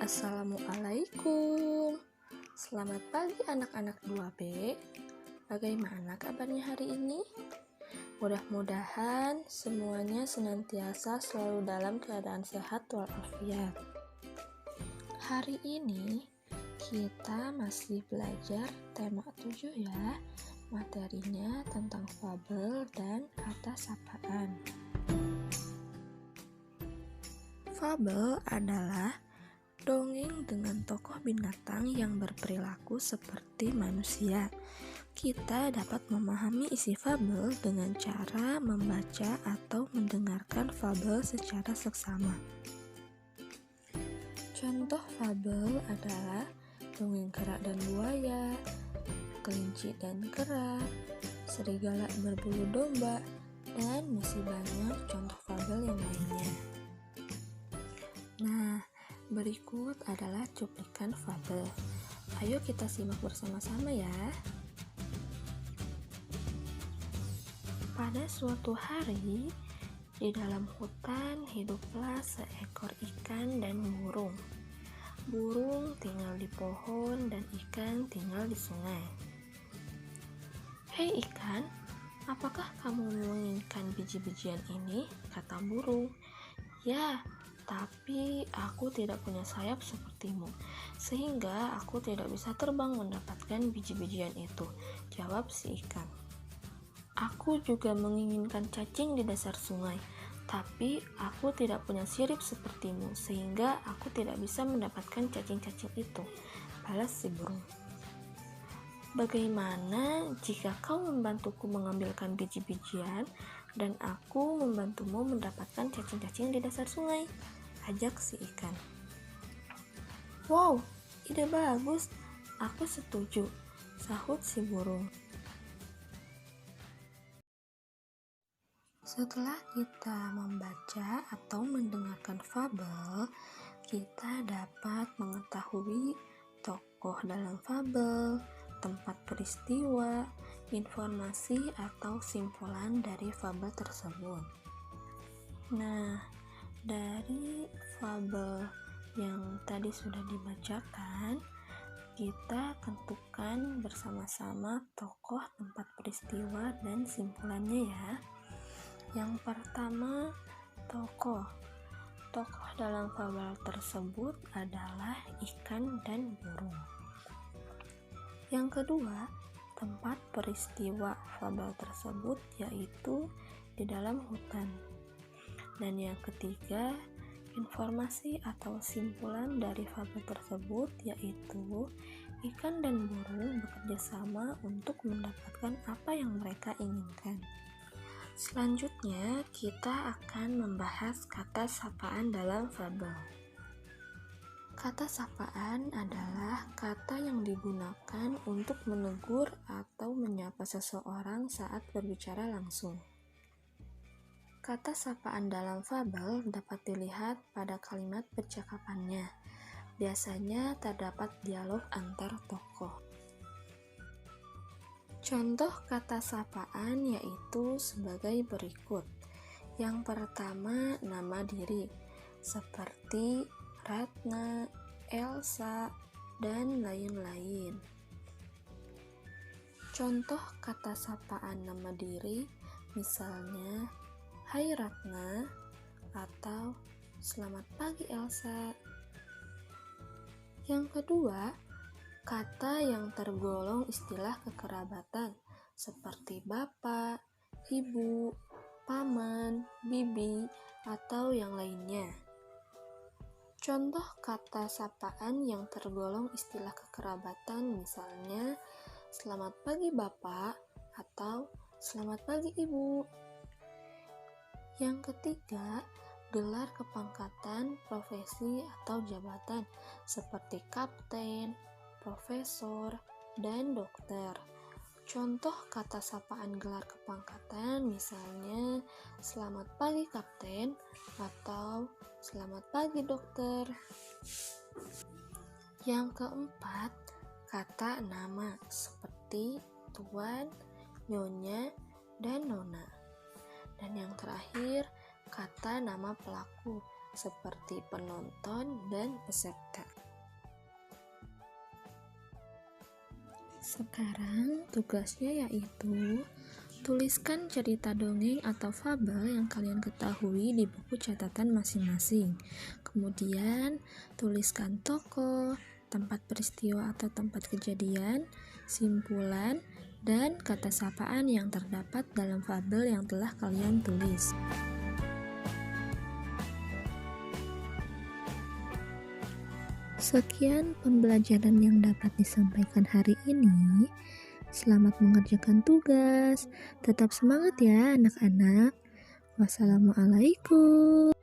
Assalamualaikum. Selamat pagi anak-anak 2B. Bagaimana kabarnya hari ini? Mudah-mudahan semuanya senantiasa selalu dalam keadaan sehat walafiat. Hari ini kita masih belajar tema 7 ya. Materinya tentang fabel dan kata sapaan. Fabel adalah dongeng dengan tokoh binatang yang berperilaku seperti manusia. Kita dapat memahami isi fabel dengan cara membaca atau mendengarkan fabel secara seksama. Contoh fabel adalah dongeng kera dan buaya, kelinci dan kera, serigala berbulu domba, dan masih banyak contoh fabel yang lainnya. Nah, berikut adalah cuplikan fabel. Ayo kita simak bersama-sama ya. Pada suatu hari, di dalam hutan hiduplah seekor ikan dan burung. Burung tinggal di pohon dan ikan tinggal di sungai. "Hei ikan, apakah kamu menginginkan biji-bijian ini?" kata burung. "Ya, tapi aku tidak punya sayap sepertimu, sehingga aku tidak bisa terbang mendapatkan biji-bijian itu," jawab si ikan. "Aku juga menginginkan cacing di dasar sungai, tapi aku tidak punya sirip sepertimu, sehingga aku tidak bisa mendapatkan cacing-cacing itu," balas si burung. "Bagaimana jika kau membantuku mengambilkan biji-bijian dan aku membantumu mendapatkan cacing-cacing di dasar sungai?" ajak si ikan. "Wow, ide bagus, aku setuju," sahut si burung. Setelah kita membaca atau mendengarkan fabel, kita dapat mengetahui tokoh dalam fabel, tempat peristiwa, informasi atau simpulan dari fabel tersebut. Nah, dari fabel yang tadi sudah dibacakan, kita tentukan bersama-sama tokoh, tempat peristiwa, dan simpulannya ya. Yang pertama, tokoh. Tokoh dalam fabel tersebut adalah ikan dan burung. Yang kedua, tempat peristiwa fabel tersebut yaitu di dalam hutan. Dan yang ketiga, informasi atau simpulan dari fabel tersebut yaitu ikan dan burung bekerja sama untuk mendapatkan apa yang mereka inginkan. Selanjutnya, kita akan membahas kata sapaan dalam fabel. Kata sapaan adalah kata yang digunakan untuk menegur atau menyapa seseorang saat berbicara langsung. Kata sapaan dalam fabel dapat dilihat pada kalimat percakapannya. Biasanya terdapat dialog antar tokoh. Contoh kata sapaan yaitu sebagai berikut. Yang pertama, nama diri, seperti Ratna, Elsa, dan lain-lain. Contoh kata sapaan nama diri, misalnya, "Hai Ratna," atau "Selamat pagi Elsa." Yang kedua, kata yang tergolong istilah kekerabatan seperti bapak, ibu, paman, bibi, atau yang lainnya. Contoh kata sapaan yang tergolong istilah kekerabatan misalnya "Selamat pagi bapak" atau "Selamat pagi ibu." Yang ketiga, gelar kepangkatan, profesi, atau jabatan seperti kapten, profesor, dan dokter. Contoh kata sapaan gelar kepangkatan misalnya "Selamat pagi kapten" atau "Selamat pagi dokter." Yang keempat, kata nama seperti tuan, nyonya, dan nona. Dan yang terakhir, kata nama pelaku seperti penonton dan peserta. Sekarang tugasnya yaitu tuliskan cerita dongeng atau fabel yang kalian ketahui di buku catatan masing-masing. Kemudian tuliskan tokoh, tempat peristiwa atau tempat kejadian, simpulan, dan kata sapaan yang terdapat dalam fabel yang telah kalian tulis. Sekian pembelajaran yang dapat disampaikan hari ini. Selamat mengerjakan tugas. Tetap semangat ya anak-anak. Wassalamualaikum.